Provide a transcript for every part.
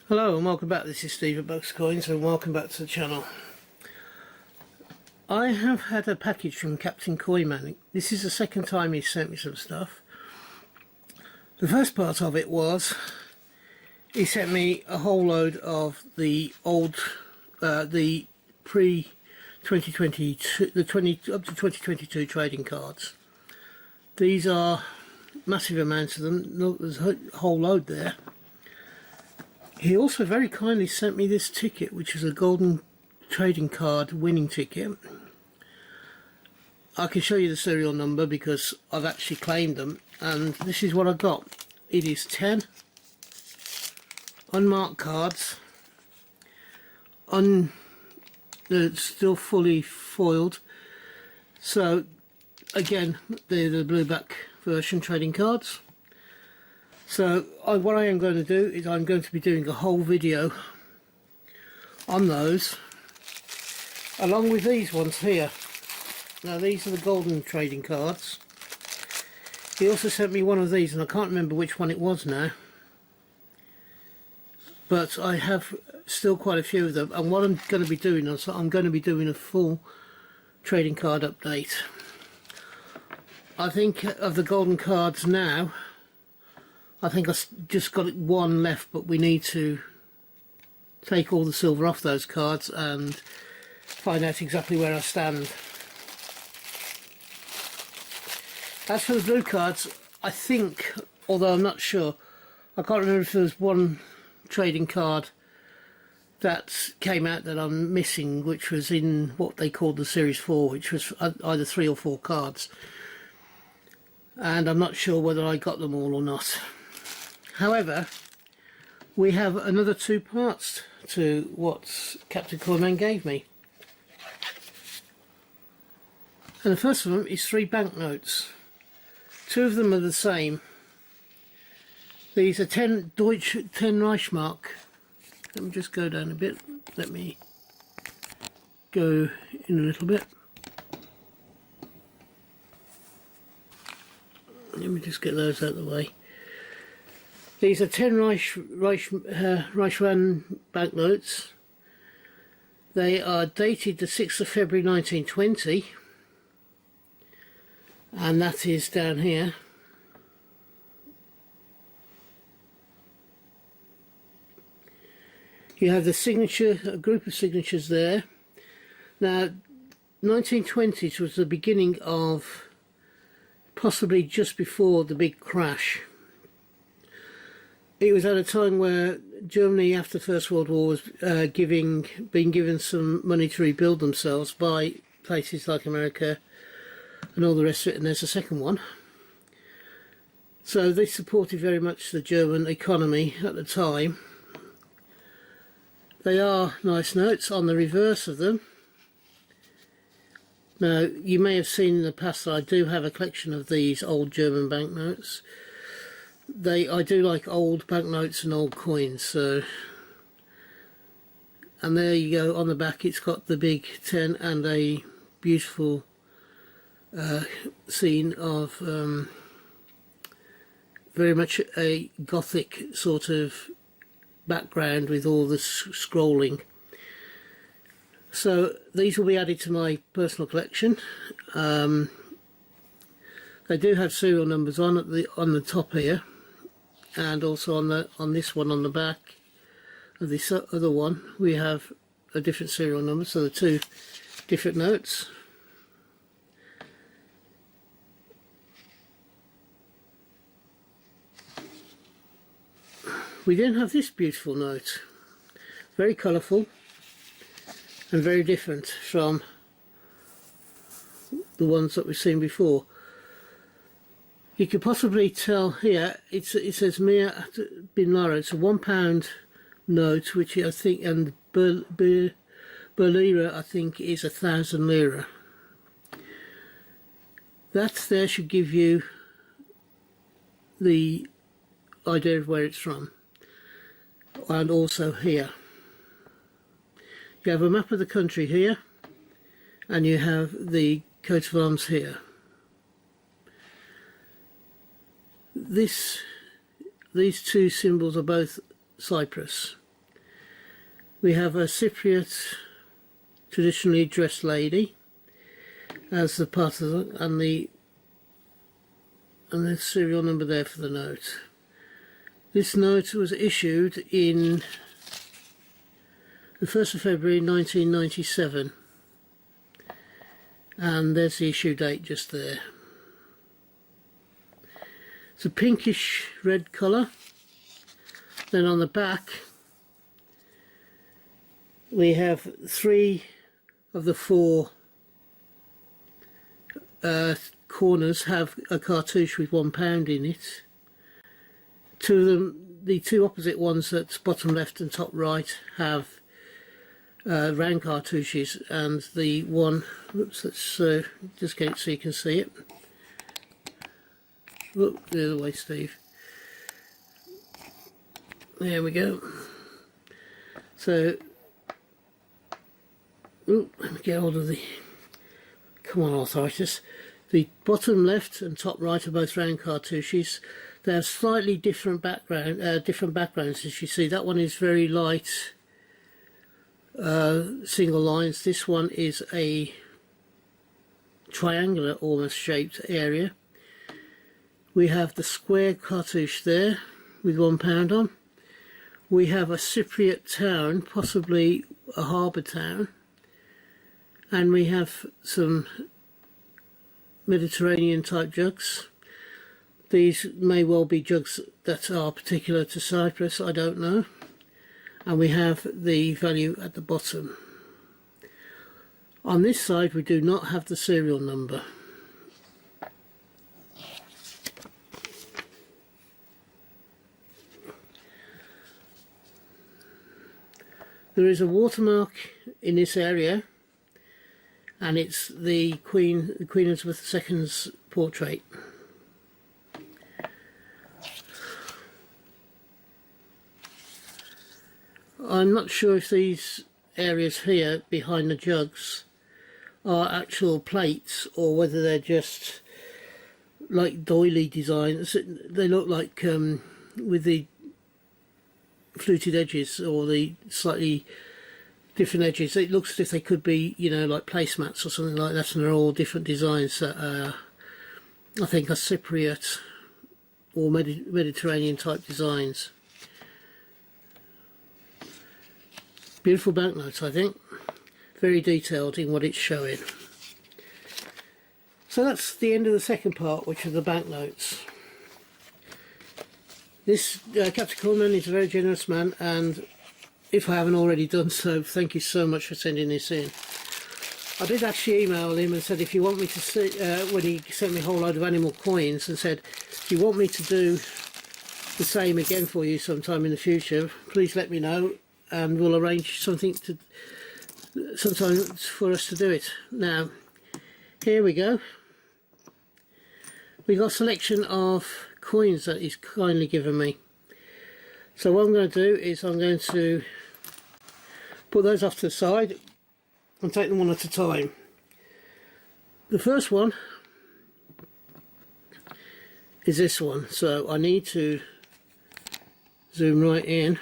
Hello and welcome back. This is Steve at Bucks Coins and welcome back to the channel. I have had a package from Captain Coinman. This is the second time he sent me some stuff. The first part of it was he sent me a whole load of the old, the pre-2022, up to 2022 trading cards. These are massive amounts of them. Look, there's a whole load there. He also very kindly sent me this ticket, which is a golden trading card winning ticket. I can show you the serial number because I've actually claimed them, and this is what I got. It is 10 unmarked cards, they're still fully foiled. So again, they're the blueback version trading cards. So what I am going to do is I'm going to be doing a whole video on those, along with these ones here. Now these are the golden trading cards. He also sent me one of these, and I can't remember which one it was now, but I have still quite a few of them, and what I'm going to be doing is I'm going to be doing a full trading card update. I think of the golden cards now, I think I've just got one left, but we need to take all the silver off those cards and find out exactly where I stand. As for the blue cards, I think, although I'm not sure, I can't remember if there was one trading card that came out that I'm missing, which was in what they called the Series 4, which was either 3 or 4 cards. And I'm not sure whether I got them all or not. However, we have another 2 parts to what Captain Coinman gave me. And the first of them is 3 banknotes. 2 of them are the same. These are 10 Reichsmark. Let me just go down a bit. Let me go in a little bit. Let me just get those out of the way. These are 10 Reichsmark banknotes. They are dated the 6th of February 1920, and that is down here. You have the signature, a group of signatures there. Now, 1920s was the beginning of, possibly just before the big crash. It was at a time where Germany, after the First World War, was being given some money to rebuild themselves by places like America and all the rest of it, and there's a second one. So they supported very much the German economy at the time. They are nice notes. On the reverse of them, now you may have seen in the past that I do have a collection of these old German banknotes. I do like old banknotes and old coins, so, and there you go. On the back it's got the big 10 and a beautiful scene of very much a Gothic sort of background with all the scrolling. So these will be added to my personal collection. They do have serial numbers on the top here, and also on this one on the back of this other one we have a different serial number, so the 2 different notes. We then have this beautiful note, very colourful and very different from the ones that we've seen before. You could possibly tell here, it says Mir bin Lara. It's a £1 note, which I think, and Berlira I think is 1,000 lira. That there should give you the idea of where it's from. And also here you have a map of the country here, and you have the coat of arms here. These 2 symbols are both Cyprus. We have a Cypriot traditionally dressed lady as the part of the, and the serial number there for the note. This note was issued in the 1st of February 1997, and there's the issue date just there. It's a pinkish red colour. Then on the back we have 3 of the 4 corners have a cartouche with £1 in it. 2 of them, the 2 opposite ones that's bottom left and top right, have round cartouches, and the one, oops, let's just get it so you can see it. Look the other way, Steve. There we go. So, let me get hold of the, come on arthritis. The bottom left and top right are both round cartouches. They have slightly different backgrounds, as you see. That one is very light single lines. This one is a triangular almost shaped area. We have the square cartouche there with £1 on. We have a Cypriot town, possibly a harbour town, and we have some Mediterranean type jugs. These may well be jugs that are particular to Cyprus, I don't know. And we have the value at the bottom. On this side we do not have the serial number. There is a watermark in this area, and it's the Queen Elizabeth II's portrait. I'm not sure if these areas here behind the jugs are actual plates or whether they're just like doily designs. They look like with the fluted edges or the slightly different edges, it looks as if they could be, you know, like placemats or something like that, and they're all different designs that I think are Cypriot or Mediterranean type designs. Beautiful banknotes, I think, very detailed in what it's showing. So that's the end of the second part, which are the banknotes. This Captain Coinman is a very generous man, and if I haven't already done so, thank you so much for sending this in. I did actually email him and said, if you want me to see, when he sent me a whole load of animal coins, and said, if you want me to do the same again for you sometime in the future, please let me know, and we'll arrange something to sometime for us to do it. Now, here we go. We've got a selection of coins that he's kindly given me. So what I'm going to do is I'm going to put those off to the side and take them one at a time. The first one is this one, so I need to zoom right in.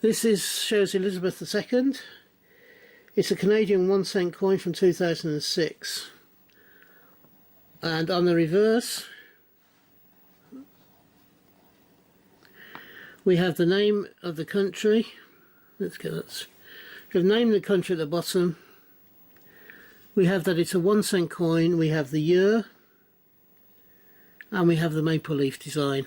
This shows Elizabeth II. It's a Canadian 1 cent coin from 2006. And on the reverse we have the name of the country. Let's get that. We have the name of the country at the bottom. We have that it's a 1 cent coin. We have the year, and we have the maple leaf design.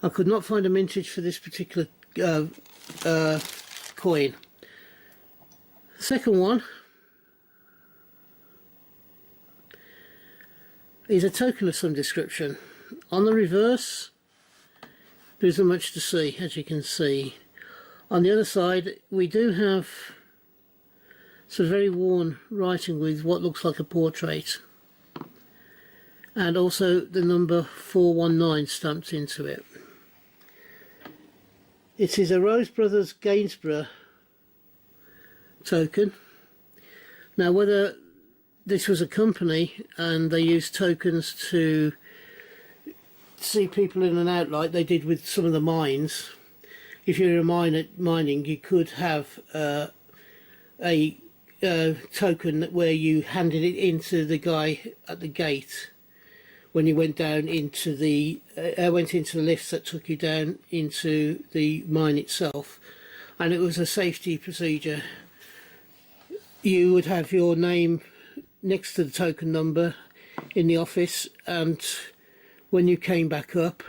I could not find a mintage for this particular coin. Second one is a token of some description. On the reverse there isn't much to see, as you can see. On the other side we do have some very worn writing with what looks like a portrait, and also the number 419 stamped into it. It is a Rose Brothers Gainsborough token. Now whether this was a company, and they used tokens to see people in and out like they did with some of the mines. If you're mining, you could have a token where you handed it into the guy at the gate when you went down into the lifts that took you down into the mine itself, and it was a safety procedure. You would have your name next to the token number in the office, and when you came back up,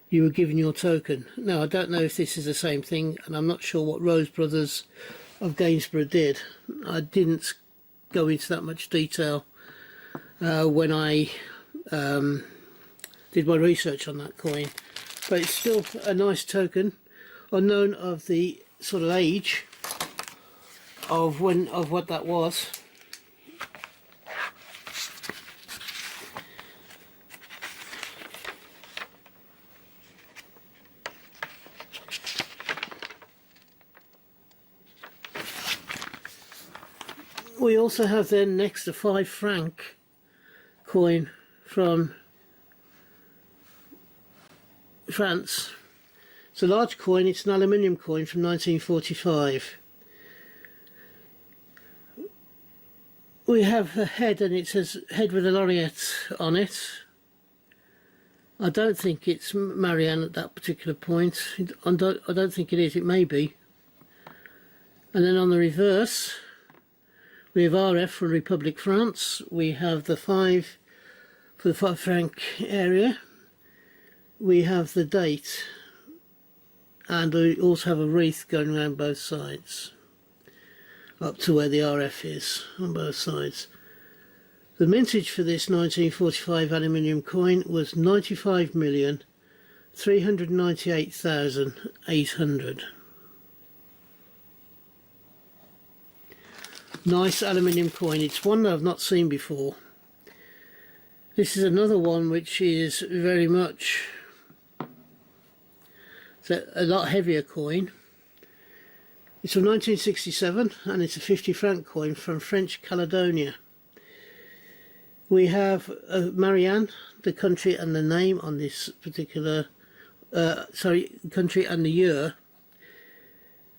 you were given your token. Now, I don't know if this is the same thing, and I'm not sure what Rose Brothers of Gainsborough did. I didn't go into that much detail when I did my research on that coin, but it's still a nice token, unknown of the sort of age of what that was. We also have then next a 5 franc coin from France. It's a large coin, it's an aluminium coin from 1945. We have a head, and it says head with a laureate on it. I don't think it's Marianne at that particular point. I don't think it is, it may be. And then on the reverse, we have RF from Republic France. We have the 5 for the 5 franc area. We have the date, and we also have a wreath going around both sides, up to where the RF is on both sides. The mintage for this 1945 aluminium coin was 95,398,800. Nice aluminium coin. It's one that I've not seen before. This is another one which is very much a lot heavier coin. It's from 1967, and it's a 50 franc coin from French Caledonia. We have Marianne, the country and the name on this particular, country and the year.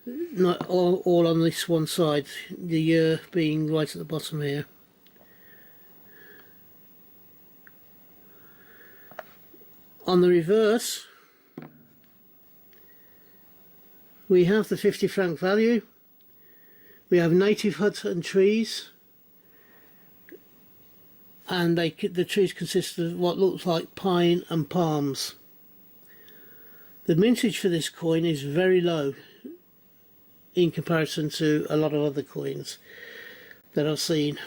Not all on this one side, the year being right at the bottom here. On the reverse, we have the 50 franc value. We have native huts and trees, and the trees consist of what looks like pine and palms. The mintage for this coin is very low in comparison to a lot of other coins that I've seen.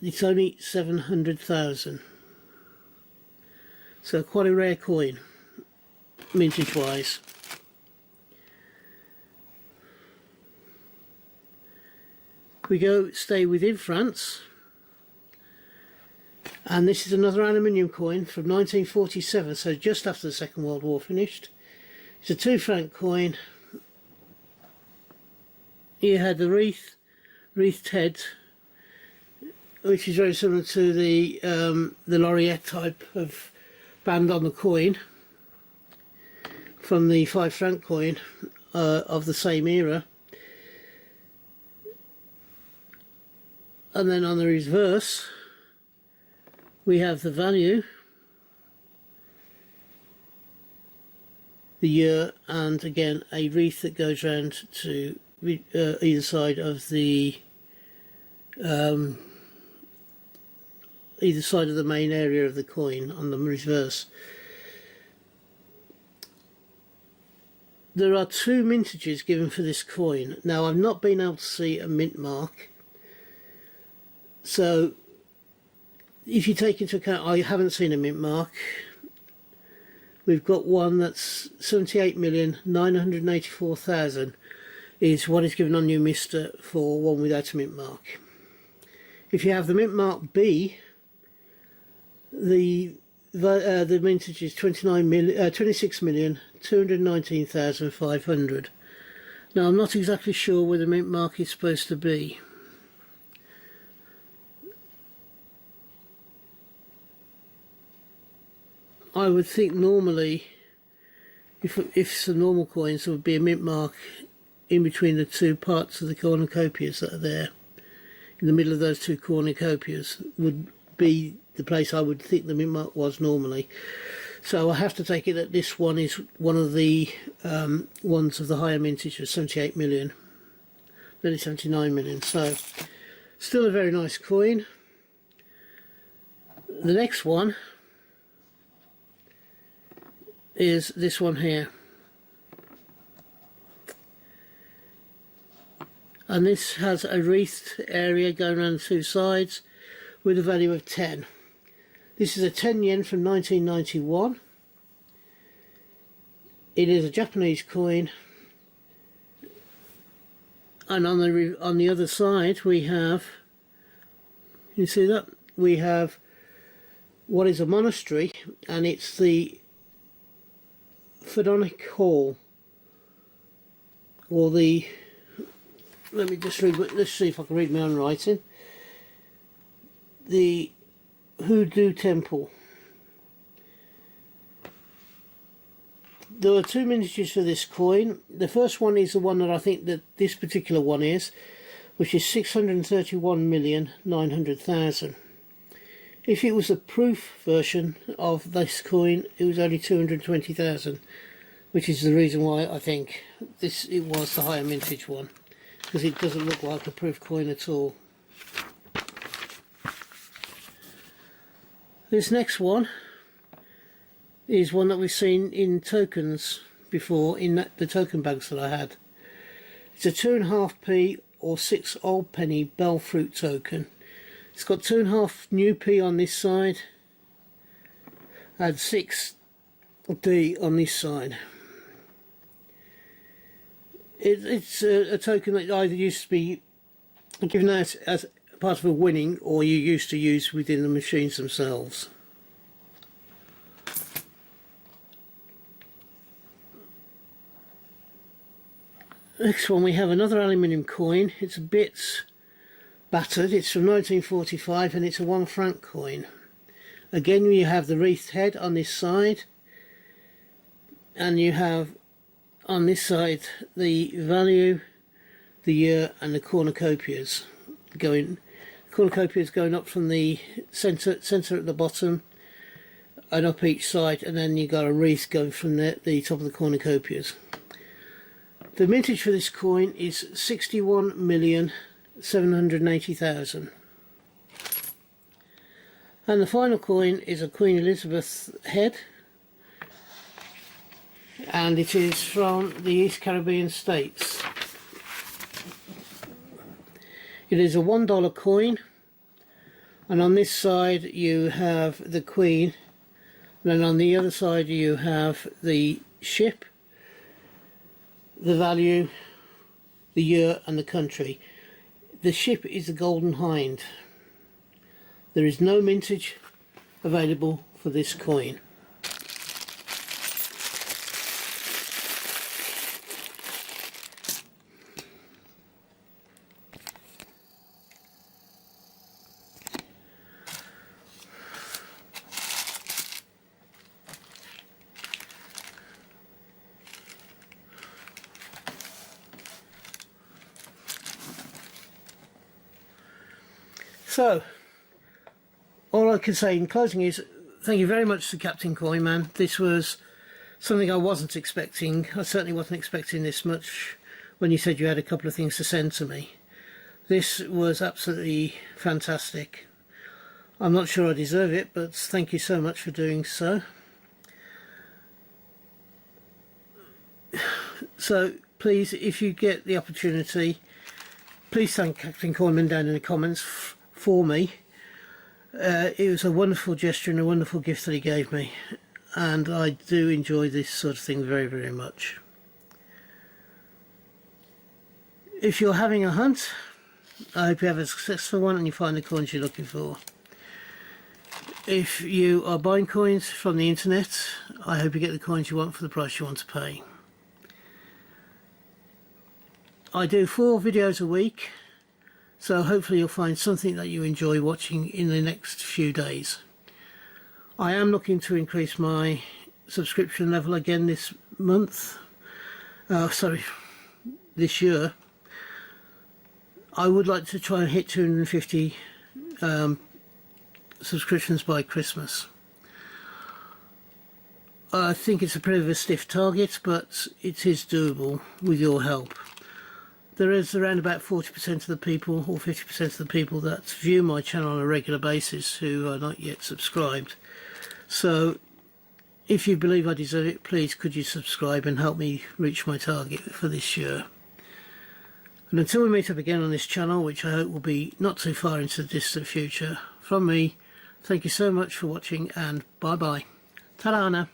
It's only 700,000. So quite a rare coin, mintage wise. We stay within France, and this is another aluminium coin from 1947, so just after the Second World War finished. It's a 2 franc coin. You had the wreathed head, which is very similar to the laureate type of band on the coin from the 5 franc coin of the same era. And then on the reverse, we have the value, the year, and again a wreath that goes round to either side of the main area of the coin on the reverse. There are 2 mintages given for this coin. Now, I've not been able to see a mint mark, so if you take into account I haven't seen a mint mark, we've got one that's 78,984,000 is what is given on New Mister for one without a mint mark. If you have the mint mark B, the mintage is 26,219,500. Now, I'm not exactly sure where the mint mark is supposed to be. I would think normally, if it's a normal coins, there would be a mint mark in between the two parts of the cornucopias that are there. In the middle of those two cornucopias would be the place I would think the mint mark was normally. So I have to take it that this one is one of the ones of the higher mintage of 78 million, nearly 79 million. So still a very nice coin. The next one is this one here, and this has a wreathed area going around the two sides with a value of 10. This is a 10 yen from 1991. It is a Japanese coin, and on the other side we have, you see that, we have what is a monastery, and it's the Phedonic Hall, or the, let me just read, let's see if I can read my own writing, the Hoodoo Temple. There are two mintages for this coin. The first one is the one that I think that this particular one is, which is 631,900,000. If it was a proof version of this coin, it was only 220,000, which is the reason why I think it was the higher mintage one, because it doesn't look like a proof coin at all. This next one is one that we've seen in tokens before, in the token bags that I had. It's a 2.5p or 6 old penny bell fruit token. It's got 2.5 new p on this side and 6d on this side. It's a token that either used to be given out as part of a winning, or you used to use within the machines themselves. Next one, we have another aluminium coin. It's a bit battered. It's from 1945 and it's a 1 franc coin. Again, you have the wreathed head on this side, and you have on this side the value, the year, and the cornucopias going up from the centre at the bottom and up each side, and then you got a wreath going from the top of the cornucopias. The mintage for this coin is 61,780,000. And the final coin is a Queen Elizabeth head, and it is from the East Caribbean states. It is a $1 coin, and on this side you have the Queen, and then on the other side you have the ship, the value, the year, and the country. The ship is the Golden Hind. There is no mintage available for this coin. So, all I can say in closing is thank you very much to Captain Coinman. This was something I wasn't expecting. I certainly wasn't expecting this much when you said you had a couple of things to send to me. This was absolutely fantastic. I'm not sure I deserve it, but thank you so much for doing so. So please, if you get the opportunity, please thank Captain Coinman down in the comments for me. It was a wonderful gesture and a wonderful gift that he gave me, and I do enjoy this sort of thing very, very much. If you're having a hunt, I hope you have a successful one and you find the coins you're looking for. If you are buying coins from the internet, I hope you get the coins you want for the price you want to pay. I do 4 videos a week, so hopefully you'll find something that you enjoy watching in the next few days. I am looking to increase my subscription level again this month. This year. I would like to try and hit 250 subscriptions by Christmas. I think it's a bit of a stiff target, but it is doable with your help. There is around about 40% of the people, or 50% of the people that view my channel on a regular basis who are not yet subscribed. So if you believe I deserve it, please could you subscribe and help me reach my target for this year. And until we meet up again on this channel, which I hope will be not too far into the distant future, from me, thank you so much for watching, and bye bye. Ta-da now.